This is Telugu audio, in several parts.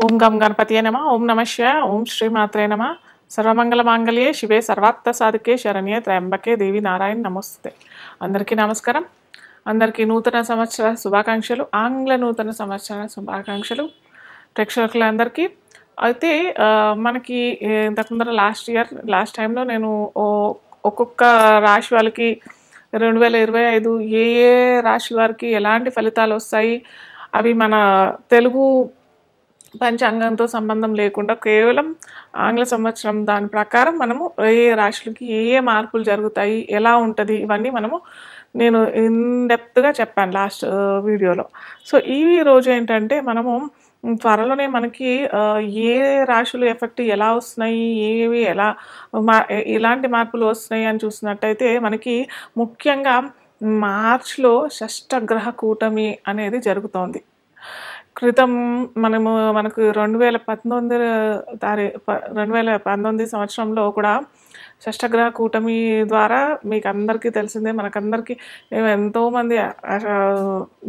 ఓం గం గణపతియే నమః. ఓం నమః శివాయ. ఓం శ్రీ మాత్రే నమః. సర్వమంగళ మాంగళ్యే శివే సర్వార్థ సాధికే శరణ్యే త్రయంబకే దేవి నారాయణ నమస్తే. అందరికీ నమస్కారం. అందరికీ నూతన సంవత్సర శుభాకాంక్షలు, ఆంగ్ల నూతన సంవత్సర శుభాకాంక్షలు ప్రేక్షకులందరికీ. అయితే మనకి ఇంతకుముందర లాస్ట్ టైంలో నేను ఒక్కొక్క రాశి వాళ్ళకి 2025 ఏ ఏ రాశి వారికి ఎలాంటి ఫలితాలు వస్తాయి, అవి మన తెలుగు పంచాంగంతో సంబంధం లేకుండా కేవలం ఆంగ్ల సంవత్సరం దాని ప్రకారం మనము ఏ రాశులకి ఏ ఏ మార్పులు జరుగుతాయి, ఎలా ఉంటుంది, ఇవన్నీ నేను ఇన్డెప్త్గా చెప్పాను లాస్ట్ వీడియోలో. సో ఈ రోజు ఏంటంటే మనము త్వరలోనే మనకి ఏ రాశులు ఎఫెక్ట్ ఎలా వస్తున్నాయి, ఏవి ఎలాంటి మార్పులు వస్తున్నాయి అని చూసినట్టయితే మనకి ముఖ్యంగా మార్చ్లో షష్టగ్రహ కూటమి అనేది జరుగుతోంది. క్రితం మనకు 2019 సంవత్సరంలో కూడా షష్టగ్రహ కూటమి ద్వారా మీకు అందరికీ తెలిసిందే, మనకందరికీ ఎంతోమంది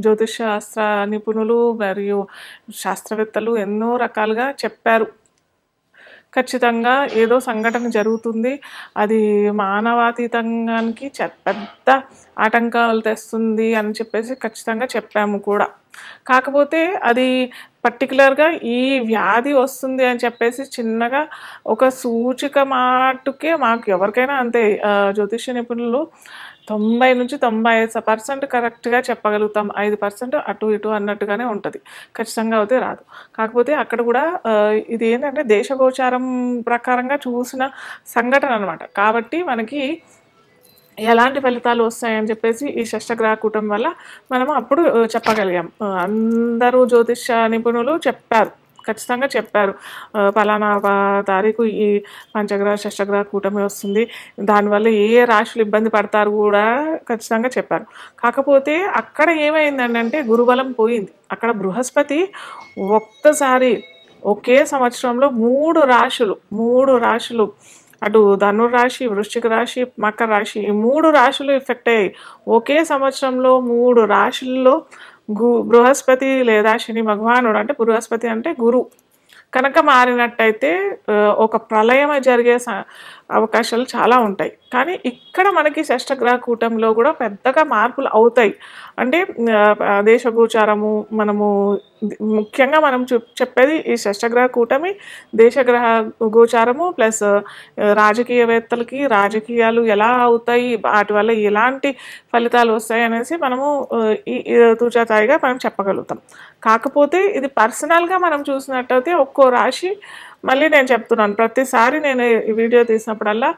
జ్యోతిష్ శాస్త్ర నిపుణులు మరియు శాస్త్రవేత్తలు ఎన్నో రకాలుగా చెప్పారు. ఖచ్చితంగా ఏదో సంఘటన జరుగుతుంది, అది మానవాతీతానికి పెద్ద ఆటంకాలు తెస్తుంది అని చెప్పేసి ఖచ్చితంగా చెప్పాము కూడా. కాకపోతే అది పర్టికులర్గా ఈ వ్యాధి వస్తుంది అని చెప్పేసి చిన్నగా ఒక సూచిక మాటుకే మాకు ఎవరికైనా అంతే, జ్యోతిష నిపుణులు 90 నుంచి 95% కరెక్ట్గా చెప్పగలుగుతాం. 5% అటు ఇటు అన్నట్టుగానే ఉంటుంది, ఖచ్చితంగా అయితే రాదు. కాకపోతే అక్కడ కూడా ఇది ఏంటంటే దేశగోచారం ప్రకారంగా చూసిన సంఘటన అనమాట. కాబట్టి మనకి ఎలాంటి ఫలితాలు వస్తాయని చెప్పేసి ఈ షష్టగ్రహ కూటమి వల్ల మనము అప్పుడు చెప్పగలిగాం. అందరూ జ్యోతిష నిపుణులు చెప్పారు, ఖచ్చితంగా చెప్పారు, ఫలానా తారీఖు ఈ పంచగ్రహ షష్టగ్రహ కూటమి వస్తుంది, దానివల్ల ఏ రాశులు ఇబ్బంది పడతారు కూడా ఖచ్చితంగా చెప్పారు. కాకపోతే అక్కడ ఏమైందంటే గురుబలం పోయింది. అక్కడ బృహస్పతి ఒక్కసారి ఒకే సంవత్సరంలో మూడు రాశులు అటు ధనుర్రాశి, వృశ్చిక రాశి, మకర రాశి, ఈ 3 రాశులు ఎఫెక్ట్ అయ్యాయి. ఒకే సంవత్సరంలో 3 రాశుల్లో బృహస్పతి లేదా శని భగవానుడు, అంటే బృహస్పతి అంటే గురు కనుక మారినట్టయితే ఒక ప్రళయం జరిగే అవకాశాలు చాలా ఉంటాయి. కానీ ఇక్కడ మనకి షష్టగ్రహ కూటమిలో కూడా పెద్దగా మార్పులు అవుతాయి. అంటే దేశగోచారము, మనము ముఖ్యంగా మనం చెప్పేది ఈ షష్టగ్రహ కూటమి, దేశగ్రహ గోచారము ప్లస్ రాజకీయవేత్తలకి రాజకీయాలు ఎలా అవుతాయి, వాటి వల్ల ఎలాంటి ఫలితాలు వస్తాయి అనేసి మనము తూచాతాయిగా మనం చెప్పగలుగుతాం. కాకపోతే ఇది పర్సనల్గా మనం చూసినట్టయితే ఒక్కో రాశి, మళ్ళీ నేను చెప్తున్నాను ప్రతిసారి నేను ఈ వీడియో తీసినప్పుడల్లా,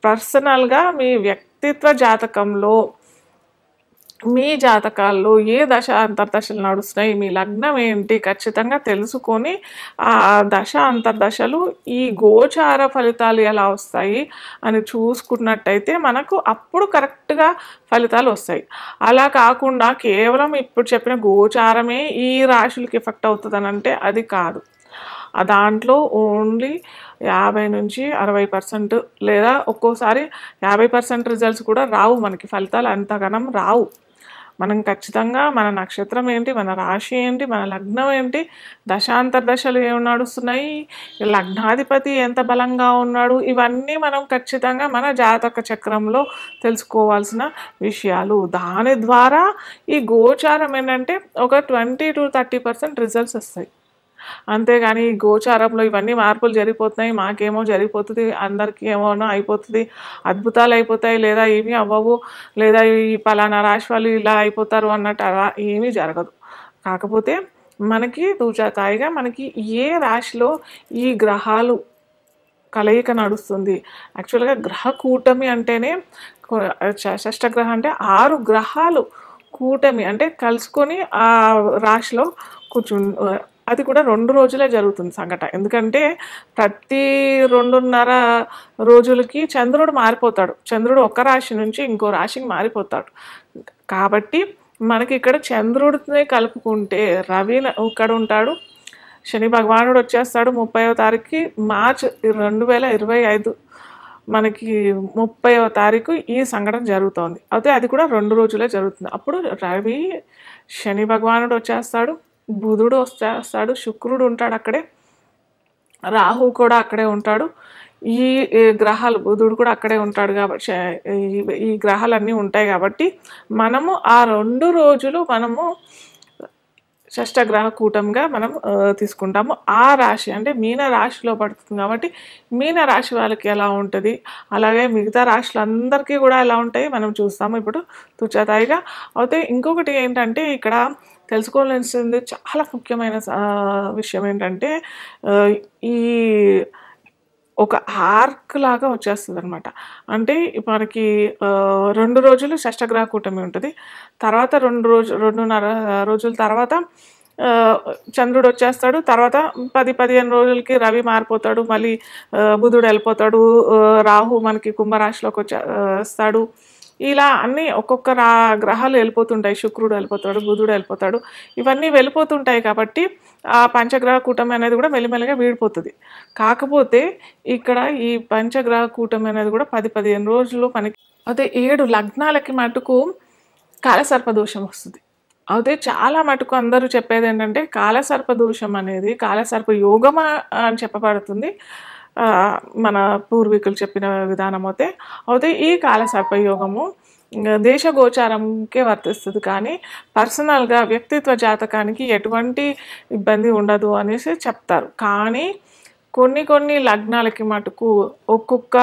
పర్సనల్గా మీ వ్యక్తిత్వ జాతకంలో, మీ జాతకాల్లో ఏ దశ అంతర్దశలు నడుస్తున్నాయి, మీ లగ్నం ఏంటి ఖచ్చితంగా తెలుసుకొని ఆ దశ అంతర్దశలు ఈ గోచార ఫలితాలు ఎలా వస్తాయి అని చూసుకున్నట్టయితే మనకు అప్పుడు కరెక్ట్గా ఫలితాలు వస్తాయి. అలా కాకుండా కేవలం ఇప్పుడు చెప్పిన గోచారమే ఈ రాశులకి ఎఫెక్ట్ అవుతుందని అంటే అది కాదు. దాంట్లో ఓన్లీ 50 నుంచి 60% లేదా ఒక్కోసారి 50% రిజల్ట్స్ కూడా రావు, మనకి ఫలితాలు అంతగానం రావు. మనం ఖచ్చితంగా మన నక్షత్రం ఏంటి, మన రాశి ఏంటి, మన లగ్నం ఏంటి, దశాంతర్దశలు ఏమి నడుస్తున్నాయి, లగ్నాధిపతి ఎంత బలంగా ఉన్నాడు, ఇవన్నీ మనం ఖచ్చితంగా మన జాతక చక్రంలో తెలుసుకోవాల్సిన విషయాలు. దాని ద్వారా ఈ గోచారం ఏంటంటే ఒక 20 to 30% రిజల్ట్స్ వస్తాయి. అంతేగాని గోచారంలో ఇవన్నీ మార్పులు జరిగిపోతున్నాయి, మాకేమో జరిగిపోతుంది, అందరికీ ఏమోనో అయిపోతుంది, అద్భుతాలు అయిపోతాయి, లేదా ఏమీ అవ్వవు, లేదా ఈ పలానా రాశి వాళ్ళు ఇలా అయిపోతారు అన్నట్టు అలా ఏమీ జరగదు. కాకపోతే మనకి తూచాతాయిగా మనకి ఏ రాశిలో ఈ గ్రహాలు కలయిక నడుస్తుంది. యాక్చువల్గా గ్రహ కూటమి అంటేనే, షష్టగ్రహం అంటే 6 గ్రహాలు కూటమి అంటే కలుసుకొని ఆ రాశిలో అది కూడా 2 రోజులే జరుగుతుంది సంఘటన. ఎందుకంటే ప్రతి 2.5 రోజులకి చంద్రుడు మారిపోతాడు. చంద్రుడు ఒక రాశి నుంచి ఇంకో రాశికి మారిపోతాడు. కాబట్టి మనకి ఇక్కడ చంద్రుడిని కలుపుకుంటే రవి ఇక్కడ ఉంటాడు, శని భగవానుడు వచ్చేస్తాడు 30వ తారీఖుకి, మార్చ్ 2025 మనకి 30వ తారీఖు ఈ సంఘటన జరుగుతోంది. అయితే అది కూడా 2 రోజులే జరుగుతుంది. అప్పుడు రవి శని భగవానుడు వచ్చేస్తాడు, బుధుడు వచ్చేస్తాడు, శుక్రుడు ఉంటాడు అక్కడే, రాహు కూడా అక్కడే ఉంటాడు. ఈ గ్రహాలు బుధుడు కూడా అక్కడే ఉంటాడు కాబట్టి ఈ గ్రహాలన్నీ ఉంటాయి కాబట్టి మనము ఆ 2 రోజులు మనము షష్టగ్రహ కూటమిగా మనం తీసుకుంటాము. ఆ రాశి అంటే మీన రాశిలో పడుతుంది కాబట్టి మీన రాశి వాళ్ళకి ఎలా ఉంటుంది, అలాగే మిగతా రాశులందరికీ కూడా ఎలా ఉంటాయి మనం చూస్తాము ఇప్పుడు తుచతాయిగా. అయితే ఇంకొకటి ఏంటంటే ఇక్కడ తెలుసుకోవాల్సింది చాలా ముఖ్యమైన విషయం ఏంటంటే ఈ ఒక ఆర్క్ లాగా వచ్చేస్తుంది అనమాట. అంటే మనకి 2 రోజులు షష్టగ్రహ కూటమి ఉంటుంది. తర్వాత 2.5 రోజుల తర్వాత చంద్రుడు వచ్చేస్తాడు. తర్వాత 10-15 రోజులకి రవి మారిపోతాడు. మళ్ళీ బుధుడు వెళ్ళిపోతాడు. రాహు మనకి కుంభరాశిలోకి వస్తాడు. ఇలా అన్నీ ఒక్కొక్క గ్రహాలు వెళ్ళిపోతుంటాయి. శుక్రుడు వెళ్ళిపోతాడు, బుధుడు వెళ్ళిపోతాడు. ఇవన్నీ వెళ్ళిపోతుంటాయి కాబట్టి ఆ పంచగ్రహ కూటమి అనేది కూడా మెల్లిమెల్లిగా వీడిపోతుంది. కాకపోతే ఇక్కడ ఈ పంచగ్రహ కూటమి అనేది కూడా 10-15 రోజులు మనకి అయితే 7 లగ్నాలకి మటుకు కాలసర్ప దోషం వస్తుంది. అయితే చాలా మటుకు అందరూ చెప్పేది ఏంటంటే కాలసర్ప దోషం అనేది కాలసర్ప యోగం అని చెప్పబడుతుంది. మన పూర్వీకులు చెప్పిన విధానం అయితే ఈ కాలసర్ప యోగము దేశగోచారంకే వర్తిస్తుంది, కానీ పర్సనల్గా వ్యక్తిత్వ జాతకానికి ఎటువంటి ఇబ్బంది ఉండదు అనేసి చెప్తారు. కానీ కొన్ని లగ్నాలకి మటుకు ఒక్కొక్క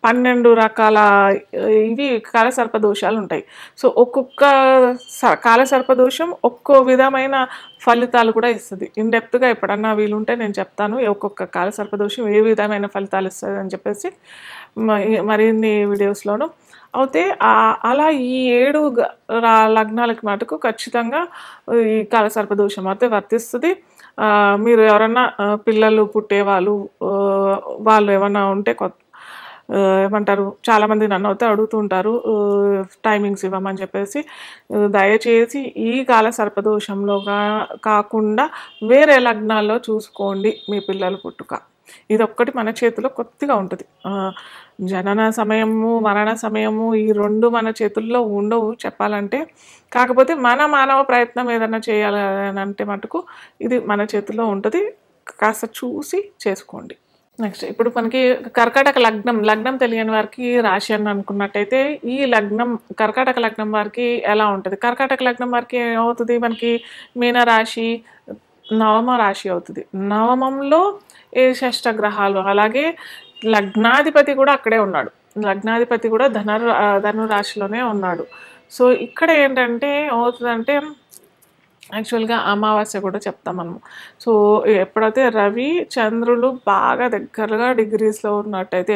12 రకాల ఇవి కాలసర్ప దోషాలు ఉంటాయి. సో ఒక్కొక్క కాలసర్ప దోషం ఒక్కో విధమైన ఫలితాలు కూడా ఇస్తుంది. ఇన్డెప్త్గా ఎప్పుడన్నా వీలుంటే నేను చెప్తాను ఒక్కొక్క కాలసర్ప దోషం ఏ విధమైన ఫలితాలు ఇస్తుంది అని చెప్పేసి మరిన్ని వీడియోస్లోను. అయితే అలా ఈ 7 లగ్నాలకి మటుకు ఖచ్చితంగా ఈ కాలసర్ప దోషం అయితే వర్తిస్తుంది. మీరు ఎవరన్నా పిల్లలు పుట్టేవాళ్ళు వాళ్ళు ఏమన్నా ఉంటే ఏమంటారు, చాలామంది నన్ను అయితే అడుగుతుంటారు టైమింగ్స్ ఇవ్వమని చెప్పేసి. దయచేసి ఈ కాల సర్పదోషంలో కాకుండా వేరే లగ్నాల్లో చూసుకోండి మీ పిల్లల పుట్టుక. ఇదొక్కటి మన చేతిలో కొద్దిగా ఉంటుంది. జనన సమయము, మరణ సమయము ఈ 2 మన చేతుల్లో ఉండవు చెప్పాలంటే. కాకపోతే మన మానవ ప్రయత్నం ఏదైనా చేయాలంటే మటుకు ఇది మన చేతుల్లో ఉంటుంది. కాస్త చూసి చేసుకోండి. నెక్స్ట్ ఇప్పుడు మనకి కర్కాటక లగ్నం తెలియని వారికి రాశి అని అనుకున్నట్టయితే ఈ కర్కాటక లగ్నం వారికి ఎలా ఉంటుంది? కర్కాటక లగ్నం వారికి ఏమవుతుంది? మనకి మీనరాశి నవమ రాశి అవుతుంది. నవమంలో ఏ షష్టగ్రహాలు, అలాగే లగ్నాధిపతి కూడా అక్కడే ఉన్నాడు. లగ్నాధిపతి కూడా ధనురాశిలోనే ఉన్నాడు. సో ఇక్కడ ఏంటంటే ఏమవుతుందంటే యాక్చువల్గా అమావాస్య కూడా చెప్తాం మనము. సో ఎప్పుడైతే రవి చంద్రులు బాగా దగ్గరగా డిగ్రీస్లో ఉన్నట్టయితే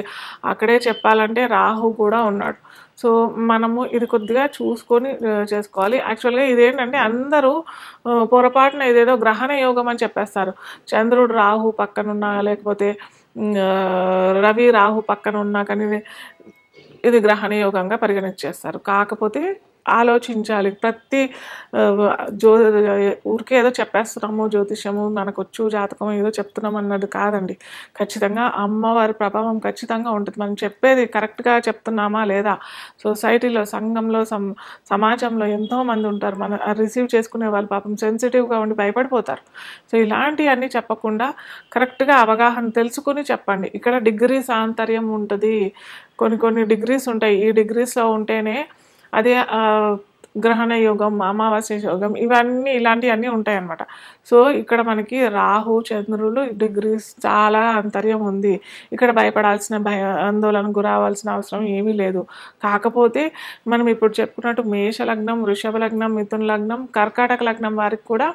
అక్కడే చెప్పాలంటే రాహు కూడా ఉన్నాడు. సో మనము ఇది కొద్దిగా చూసుకొని చేసుకోవాలి. యాక్చువల్గా ఇదేంటంటే అందరూ పొరపాటున ఇదేదో గ్రహణ యోగం అని చెప్పేస్తారు. చంద్రుడు రాహు పక్కనున్నా లేకపోతే రవి రాహు పక్కన ఉన్నా కానీ ఇది గ్రహణ యోగంగా పరిగణించేస్తారు. కాకపోతే ఆలోచించాలి. ప్రతి ఊరికే ఏదో చెప్పేస్తున్నాము జ్యోతిష్యము మనకొచ్చు జాతకం ఏదో చెప్తున్నాం అన్నది కాదండి. ఖచ్చితంగా అమ్మవారి ప్రభావం ఖచ్చితంగా ఉంటుంది. మనం చెప్పేది కరెక్ట్గా చెప్తున్నామా లేదా? సొసైటీలో, సంఘంలో, సమాజంలో ఎంతోమంది ఉంటారు. మన రిసీవ్ చేసుకునే వాళ్ళు పాపం సెన్సిటివ్గా ఉండి భయపడిపోతారు. సో ఇలాంటివన్నీ చెప్పకుండా కరెక్ట్గా అవగాహన తెలుసుకుని చెప్పండి. ఇక్కడ డిగ్రీస్ ఆంతర్యం ఉంటుంది. కొన్ని డిగ్రీస్ ఉంటాయి. ఈ డిగ్రీస్లో ఉంటేనే అదే గ్రహణ యోగం, అమావాస్య యోగం ఇలాంటివన్నీ ఉంటాయి అన్నమాట. సో ఇక్కడ మనకి రాహు చంద్రులు డిగ్రీస్ చాలా అంతర్యం ఉంది. ఇక్కడ భయపడాల్సిన ఆందోళనకు గురవాల్సిన అవసరం ఏమీ లేదు. కాకపోతే మనం ఇప్పుడు చెప్పుకున్నట్టు మేష లగ్నం, వృషభ లగ్నం, మిథున లగ్నం, కర్కాటక లగ్నం వారికి కూడా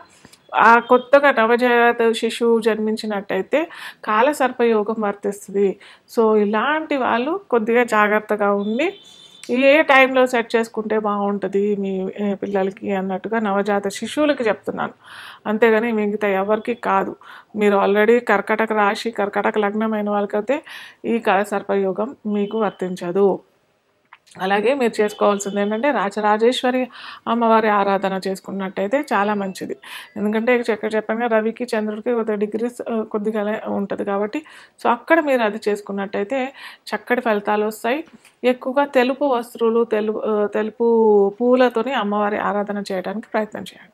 ఆ కొత్తగా నవజాత శిశువు జన్మించినట్టయితే కాలసర్పయోగం వర్తిస్తుంది. సో ఇలాంటి వాళ్ళు కొద్దిగా జాగ్రత్తగా ఉండి ఏ టైంలో సెట్ చేసుకుంటే బాగుంటుంది మీ పిల్లలకి అన్నట్టుగా నవజాత శిశువులకి చెప్తున్నాను. అంతేగాని మిగతా ఎవరికి కాదు. మీరు ఆల్రెడీ కర్కాటక రాశి, కర్కాటక లగ్నం అయిన వాళ్ళకైతే ఈ కాలసర్పయోగం మీకు వర్తించదు. అలాగే మీరు చేసుకోవాల్సింది ఏంటంటే రాజరాజేశ్వరి అమ్మవారి ఆరాధన చేసుకున్నట్టయితే చాలా మంచిది. ఎందుకంటే చెప్పాను రవికి చంద్రుడికి డిగ్రీస్ కొద్దిగా ఉంటుంది కాబట్టి సో అక్కడ మీరు అది చేసుకున్నట్టయితే చక్కటి ఫలితాలు వస్తాయి. ఎక్కువగా తెలుపు వస్తువులు, తెలుపు పూలతోని అమ్మవారి ఆరాధన చేయడానికి ప్రయత్నం చేయండి.